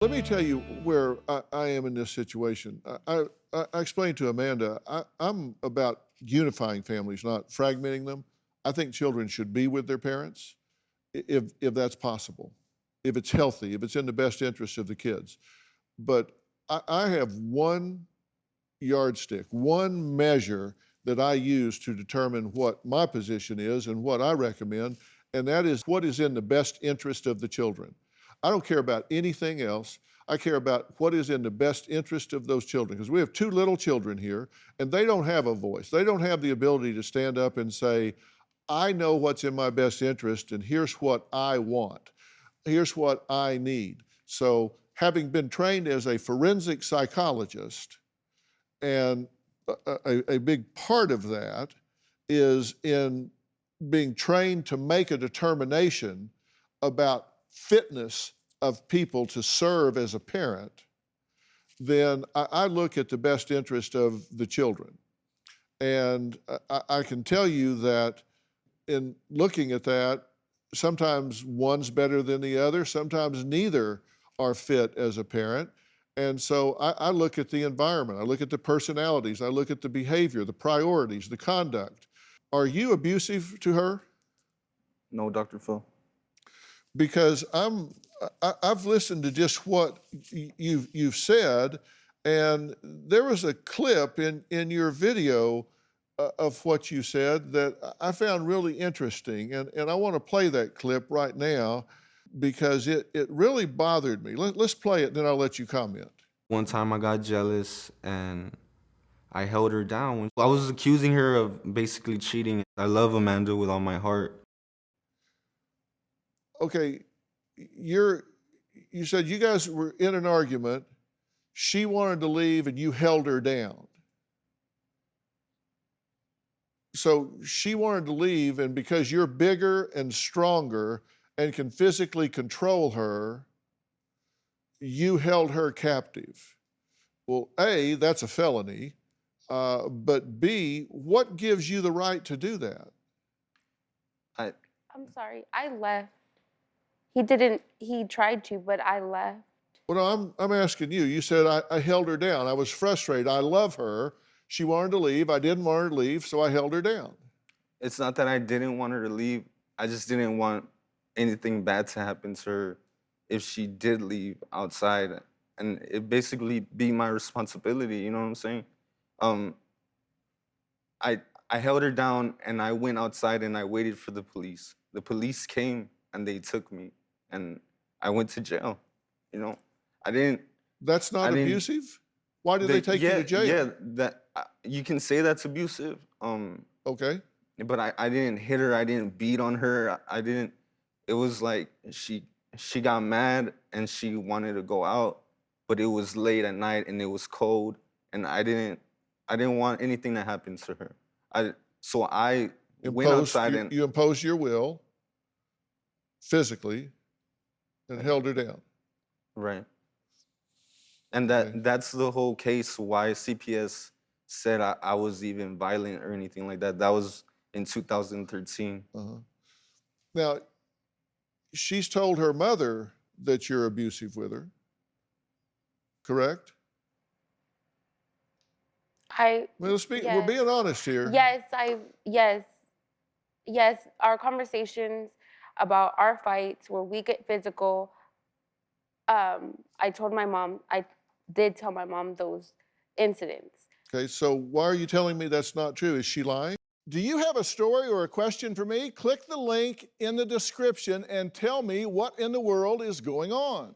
Let me tell you where I am in this situation. I explained to Amanda, I'm about unifying families, not fragmenting them. I think children should be with their parents if that's possible, if it's healthy, if it's in the best interest of the kids. But I have one yardstick, one measure that I use to determine what my position is and what I recommend, and that is what is in the best interest of the children. I don't care about anything else. I care about what is in the best interest of those children, because we have two little children here, and they don't have a voice. They don't have the ability to stand up and say, I know what's in my best interest, and here's what I want. Here's what I need. So, having been trained as a forensic psychologist, and a big part of that is in being trained to make a determination about fitness of people to serve as a parent, then I look at the best interest of the children. And I can tell you that in looking at that, sometimes one's better than the other, sometimes neither are fit as a parent. And so I look at the environment, I look at the personalities, I look at the behavior, the priorities, the conduct. Are you abusive to her? No, Dr. Phil. Because I've listened to just what you've said, and there was a clip in your video of what you said that I found really interesting, and I want to play that clip right now because it really bothered me. Let's play it, then I'll let you comment. One time I got jealous and I held her down. I was accusing her of basically cheating. I love Amanda with all my heart. Okay, you said you guys were in an argument. She wanted to leave and you held her down. So she wanted to leave, and because you're bigger and stronger and can physically control her, you held her captive. Well, A, that's a felony, but B, what gives you the right to do that? I'm sorry, I left. He tried to, but I left. Well, no, I'm asking you. You said I held her down. I was frustrated. I love her. She wanted to leave. I didn't want her to leave, so I held her down. It's not that I didn't want her to leave. I just didn't want anything bad to happen to her if she did leave outside. And it basically be my responsibility, you know what I'm saying? I held her down and I went outside and I waited for the police. The police came and they took me and I went to jail, you know? That's not abusive? Why did they take you to jail? Yeah, you can say that's abusive. Okay. But I didn't hit her, I didn't beat on her, it was like she got mad and she wanted to go out, but it was late at night and it was cold and I didn't want anything to happen to her. So I went outside and... You imposed your will physically and held her down. Right. And that's the whole case why CPS said I was even violent or anything like that. That was in 2013. Now, she's told her mother that you're abusive with her, correct? Well, Yes. We're being honest here. Yes, our conversations about our fights where we get physical, I did tell my mom those incidents. Okay, so why are you telling me that's not true? Is she lying? Do you have a story or a question for me? Click the link in the description and tell me what in the world is going on.